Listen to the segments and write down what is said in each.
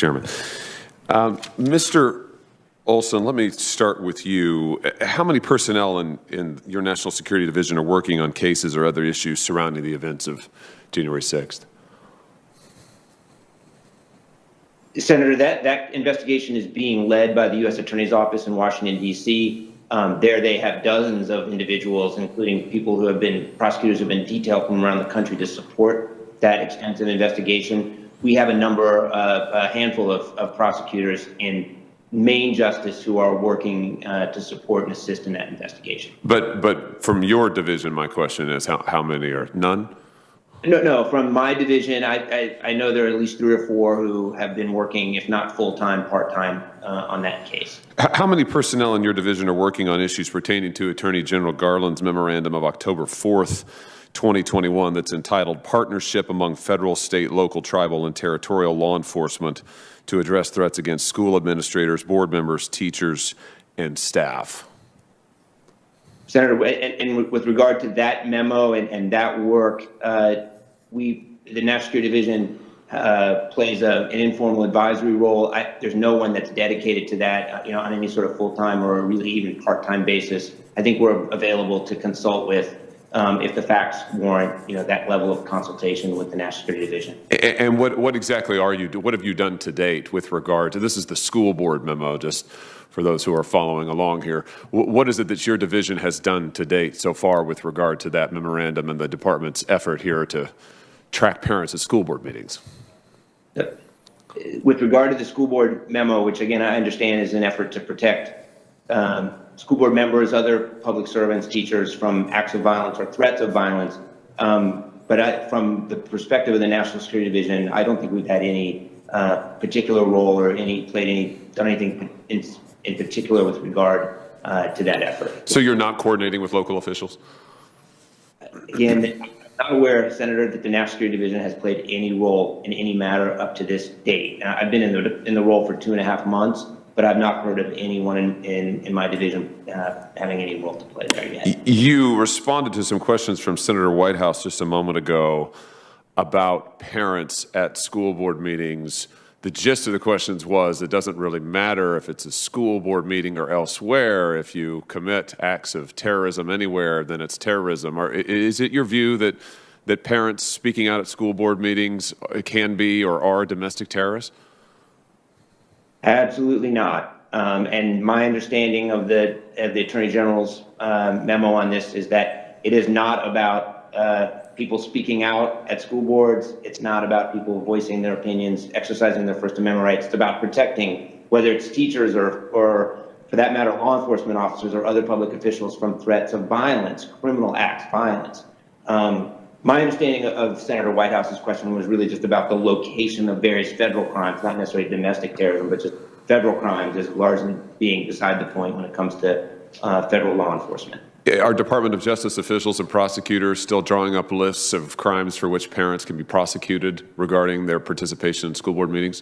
Chairman. Mr. Olson, let me start with you. How many personnel in your National Security Division are working on cases or other issues surrounding the events of January 6th? Senator, that investigation is being led by the U.S. Attorney's Office in Washington, D.C. There they have dozens of individuals, including people who have been, prosecutors who have been detailed from around the country to support that extensive investigation. We have a handful of prosecutors in Main Justice who are working to support and assist in that investigation. But from your division, my question is how many are none? No, from my division, I know there are at least 3 or 4 who have been working, if not full-time, part-time, on that case. How many personnel in your division are working on issues pertaining to Attorney General Garland's memorandum of October 4th, 2021 that's entitled Partnership Among Federal, State, Local, Tribal, and Territorial Law Enforcement to Address Threats Against School Administrators, Board Members, Teachers, and Staff? Senator, and with regard to that memo and that work, the National Security Division plays an informal advisory role. There's no one that's dedicated to that, on any sort of full-time or really even part-time basis. I think we're available to consult with if the facts warrant, that level of consultation with the National Security Division. And what exactly what have you done to date with regard to, this is the school board memo, just for those who are following along here. What is it that your division has done to date so far with regard to that memorandum and the department's effort here to track parents at school board meetings? With regard to the school board memo, which again I understand is an effort to protect school board members, other public servants, teachers from acts of violence or threats of violence, but from the perspective of the National Security Division, I don't think we've had any particular role or done anything in particular with regard to that effort. So you're not coordinating with local officials? Again, I'm not aware, Senator, that the National Security Division has played any role in any matter up to this date. I've been in the role for 2.5 months, but I've not heard of anyone in my division having any role to play there yet. You responded to some questions from Senator Whitehouse just a moment ago about parents at school board meetings. The gist of the questions was it doesn't really matter if it's a school board meeting or elsewhere. If you commit acts of terrorism anywhere, then it's terrorism. Or is it your view that parents speaking out at school board meetings can be or are domestic terrorists? Absolutely not. And my understanding of the Attorney General's memo on this is that it is not about people speaking out at school boards. It's not about people voicing their opinions, exercising their First Amendment rights. It's about protecting, whether it's teachers or for that matter, law enforcement officers or other public officials from threats of violence, criminal acts, violence. My understanding of Senator Whitehouse's question was really just about the location of various federal crimes, not necessarily domestic terrorism, but just federal crimes as largely being beside the point when it comes to federal law enforcement. Are Department of Justice officials and prosecutors still drawing up lists of crimes for which parents can be prosecuted regarding their participation in school board meetings?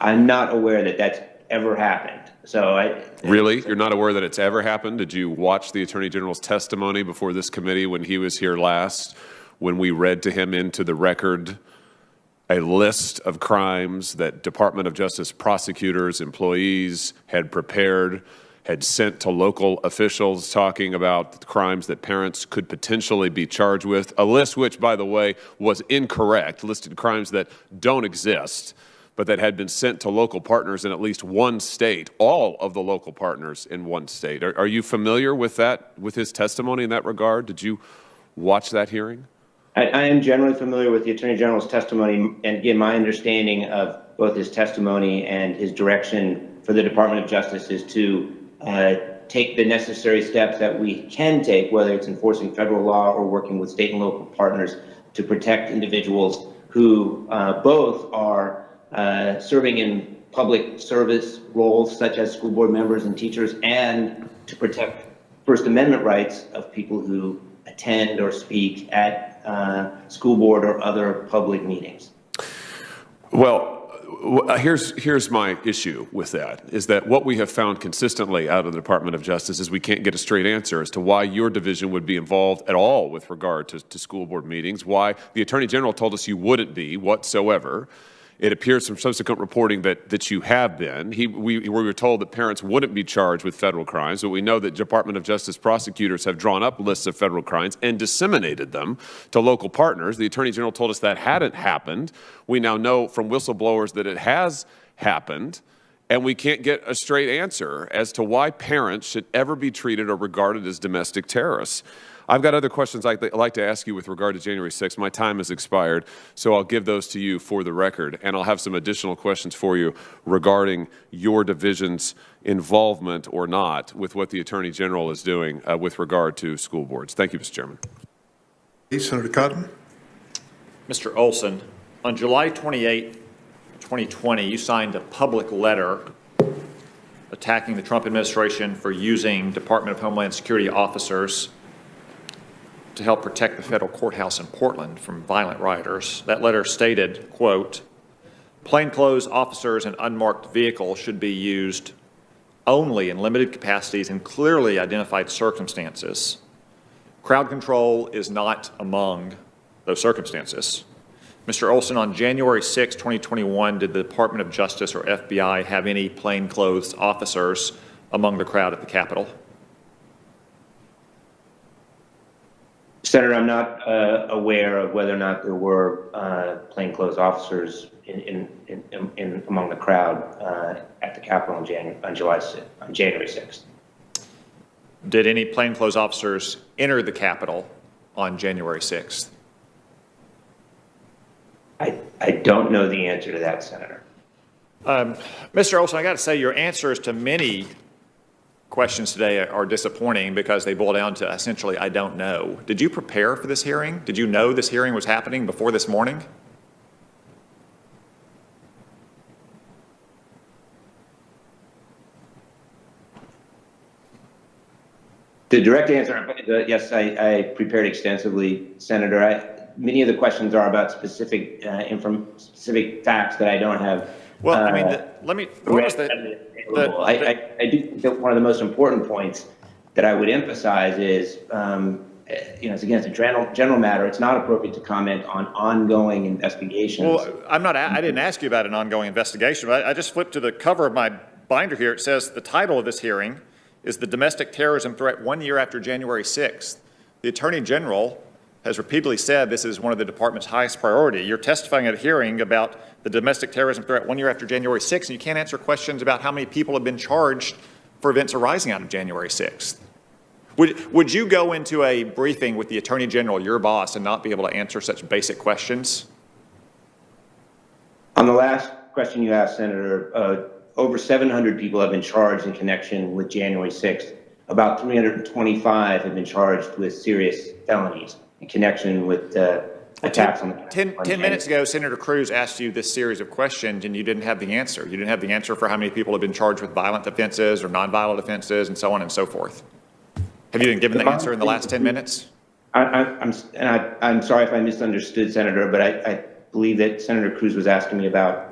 I'm not aware that that's ever happened. Really? You're not aware that it's ever happened? Did you watch the Attorney General's testimony before this committee when he was here last, when we read to him into the record a list of crimes that Department of Justice prosecutors, employees had prepared, had sent to local officials talking about crimes that parents could potentially be charged with, a list which, by the way, was incorrect, listed crimes that don't exist, but that had been sent to local partners in at least one state, all of the local partners in one state. Are you familiar with that, with his testimony in that regard? Did you watch that hearing? I am generally familiar with the Attorney General's testimony, and again, my understanding of both his testimony and his direction for the Department of Justice is to take the necessary steps that we can take, whether it's enforcing federal law or working with state and local partners to protect individuals who both are serving in public service roles such as school board members and teachers, and to protect First Amendment rights of people who attend or speak at school board or other public meetings. Well, here's my issue with that, is that what we have found consistently out of the Department of Justice is we can't get a straight answer as to why your division would be involved at all with regard to school board meetings, why the Attorney General told us you wouldn't be whatsoever, It appears from subsequent reporting that you have been. We were told that parents wouldn't be charged with federal crimes, but we know that Department of Justice prosecutors have drawn up lists of federal crimes and disseminated them to local partners. The Attorney General told us that hadn't happened. We now know from whistleblowers that it has happened, and we can't get a straight answer as to why parents should ever be treated or regarded as domestic terrorists. I've got other questions I'd like to ask you with regard to January 6th. My time has expired, so I'll give those to you for the record, and I'll have some additional questions for you regarding your division's involvement or not with what the Attorney General is doing with regard to school boards. Thank you, Mr. Chairman. Senator Cotton. Mr. Olson, on July 28, 2020, you signed a public letter attacking the Trump administration for using Department of Homeland Security officers to help protect the federal courthouse in Portland from violent rioters. That letter stated, quote, plainclothes officers and unmarked vehicles should be used only in limited capacities and clearly identified circumstances. Crowd control is not among those circumstances. Mr. Olson, on January 6, 2021, did the Department of Justice or FBI have any plainclothes officers among the crowd at the Capitol? Senator, I'm not aware of whether or not there were plainclothes officers among the crowd at the Capitol on January 6th. Did any plainclothes officers enter the Capitol on January 6th? I don't know the answer to that, Senator. Mr. Olson, I got to say your answers to many questions today are disappointing because they boil down to essentially, I don't know. Did you prepare for this hearing? Did you know this hearing was happening before this morning? The direct answer, yes, I prepared extensively, Senator. Many of the questions are about specific specific facts that I don't have. Well, I mean, let me. What was I do think that one of the most important points that I would emphasize is, it's against a general matter. It's not appropriate to comment on ongoing investigations. Well, I didn't ask you about an ongoing investigation. But I just flipped to the cover of my binder here. It says the title of this hearing is "The Domestic Terrorism Threat 1 Year After January 6th." The Attorney General has repeatedly said this is one of the department's highest priority. You're testifying at a hearing about the domestic terrorism threat 1 year after January 6th, and you can't answer questions about how many people have been charged for events arising out of January 6th. Would you go into a briefing with the Attorney General, your boss, and not be able to answer such basic questions? On the last question you asked, Senator, over 700 people have been charged in connection with January 6th. About 325 have been charged with serious felonies in connection with attacks on the 10 minutes ago, Senator Cruz asked you this series of questions, and you didn't have the answer. You didn't have the answer for how many people have been charged with violent offenses or nonviolent offenses and so on and so forth. Have you been given the answer in the last 10 minutes? I'm sorry if I misunderstood, Senator, but I believe that Senator Cruz was asking me about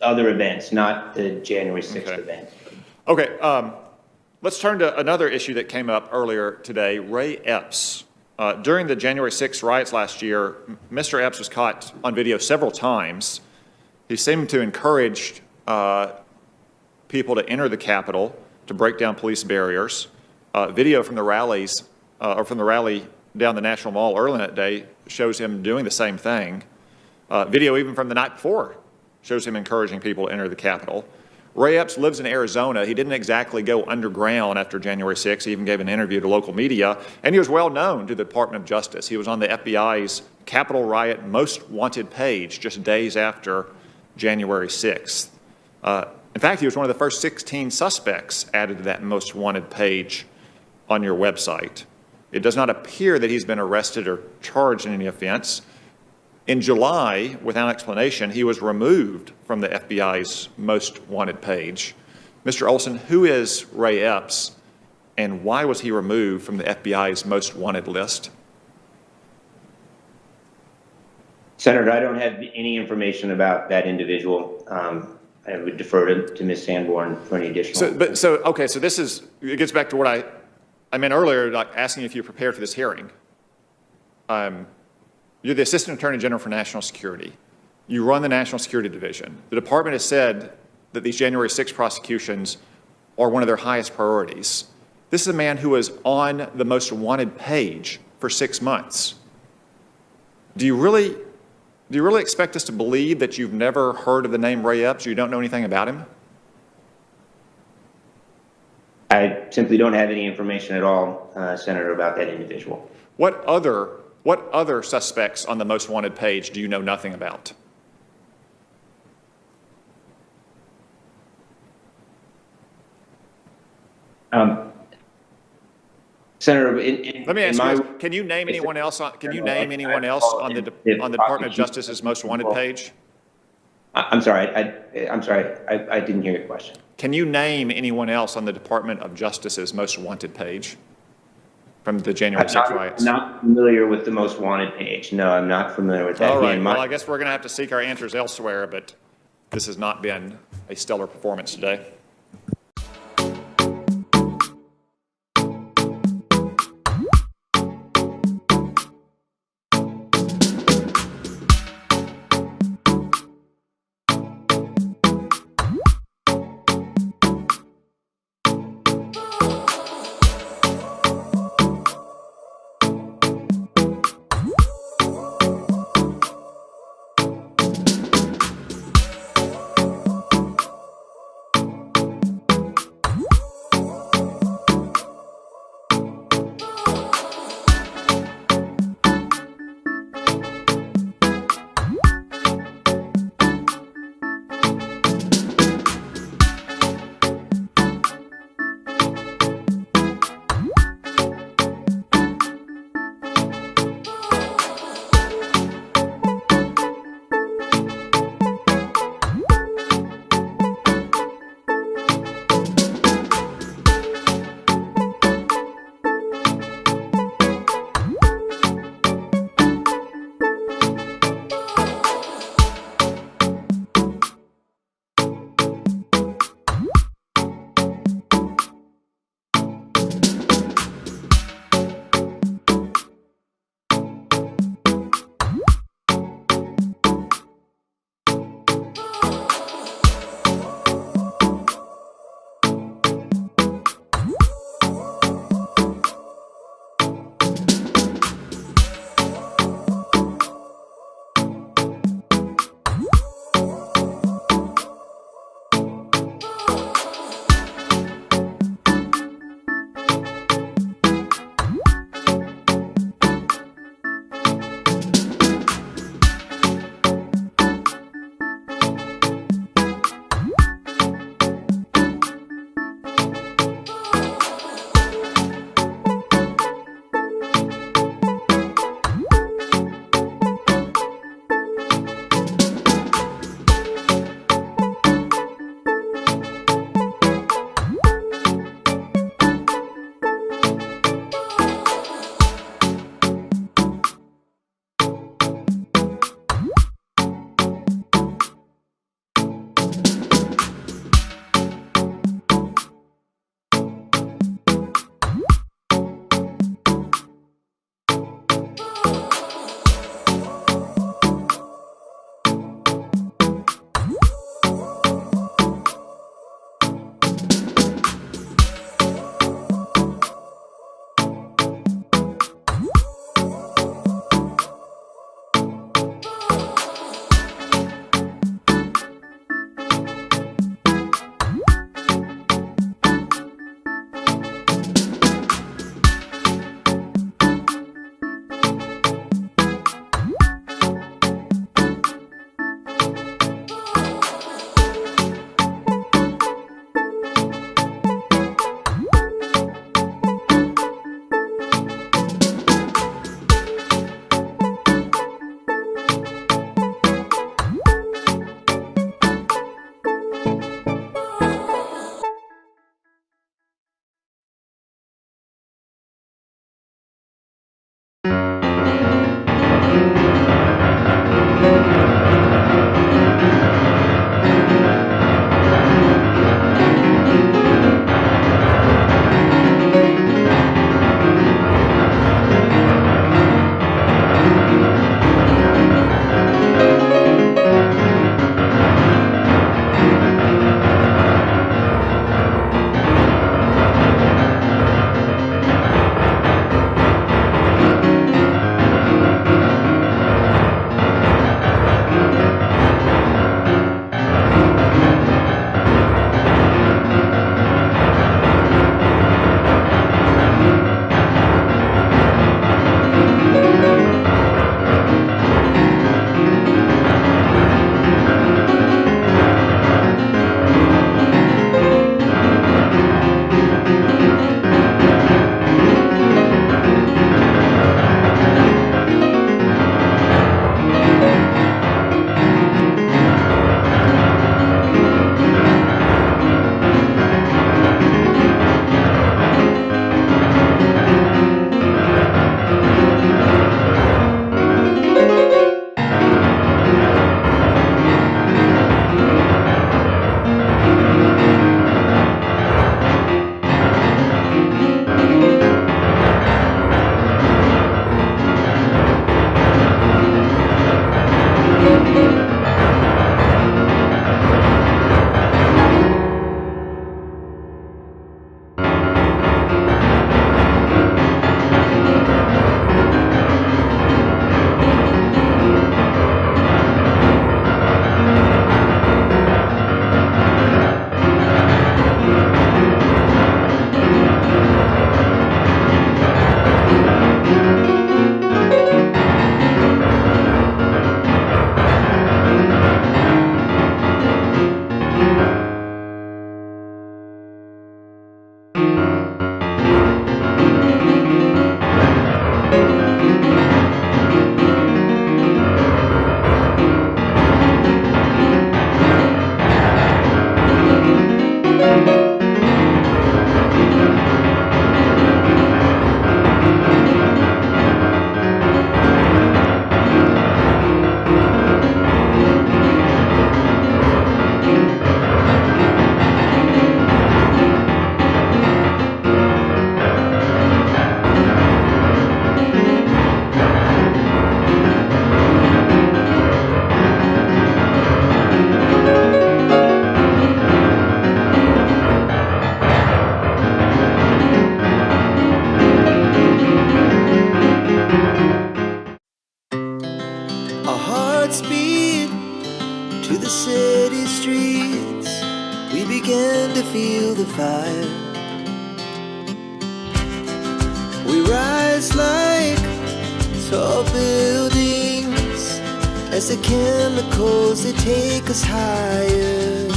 other events, not the January 6th event. Okay. Let's turn to another issue that came up earlier today, Ray Epps. During the January 6th riots last year, Mr. Epps was caught on video several times. He seemed to encourage people to enter the Capitol to break down police barriers. Video from the rallies, or from the rally down the National Mall early that day shows him doing the same thing. Video even from the night before shows him encouraging people to enter the Capitol. Ray Epps lives in Arizona. He didn't exactly go underground after January 6th. He even gave an interview to local media, and he was well known to the Department of Justice. He was on the FBI's Capitol Riot Most Wanted page just days after January 6th. In fact, he was one of the first 16 suspects added to that Most Wanted page on your website. It does not appear that he's been arrested or charged in any offense. In July, without explanation, he was removed from the FBI's Most Wanted page. Mr. Olson, who is Ray Epps, and why was he removed from the FBI's Most Wanted list? Senator, I don't have any information about that individual. I would defer to Ms. Sanborn for any additional. So it gets back to what I meant earlier, like asking if you're prepared for this hearing. You're the Assistant Attorney General for National Security. You run the National Security Division. The department has said that these January 6 prosecutions are one of their highest priorities. This is a man who was on the most wanted page for 6 months. Do you really expect us to believe that you've never heard of the name Ray Epps, or you don't know anything about him? I simply don't have any information at all, Senator, about that individual. What other suspects on the most wanted page do you know nothing about? Senator, Let me ask you this. Can you name anyone else on the Department of Justice's most wanted page? I'm sorry. I'm sorry. I didn't hear your question. Can you name anyone else on the Department of Justice's most wanted page from the January 6th riots? I'm not familiar with the most wanted page. No, I'm not familiar with that. All right. Well, I guess we're going to have to seek our answers elsewhere, but this has not been a stellar performance today. city streets, we began to feel the fire. We rise like tall buildings as the chemicals, they take us higher.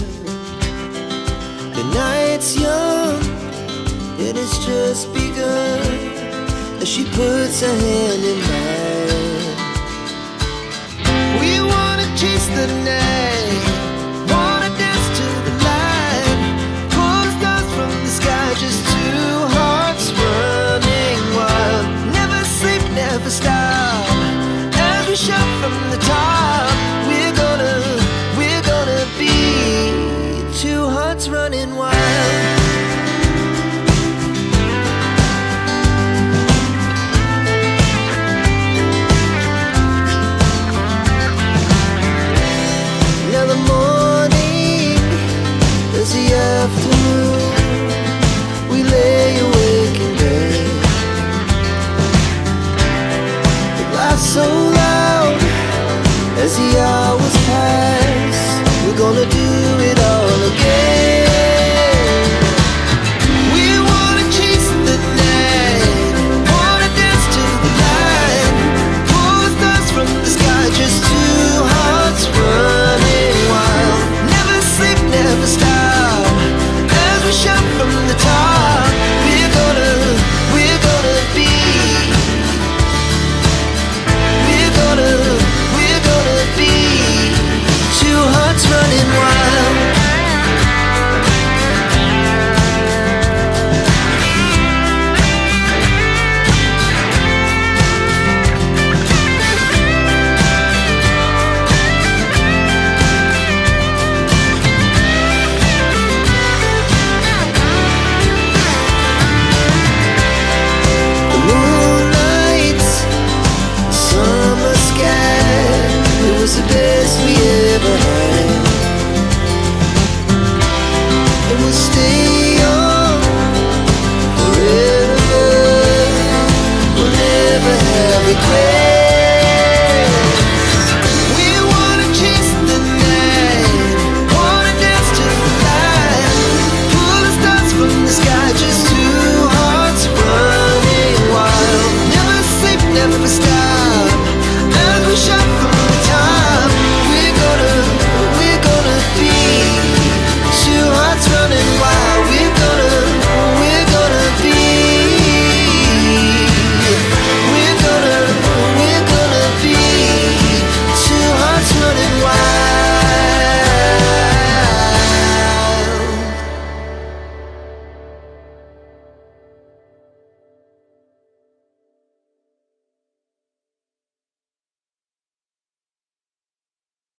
The night's young, it has just begun, as she puts her hand in mine. We wanna chase the night, wanna dance to the light, pull stars from the sky, just two hearts running wild. Never sleep, never stop, as we shout from the top. We're gonna be two hearts running wild. Now the morning is the afternoon, we lay awake in bed. The laughs so loud as the hours pass, we're gonna do it all again. We wanna chase the night, wanna dance to the light, pull stars from the sky, just two hearts running wild. Never sleep, never stop, as we shout from the top. We're gonna be, we're gonna be two hearts running wild.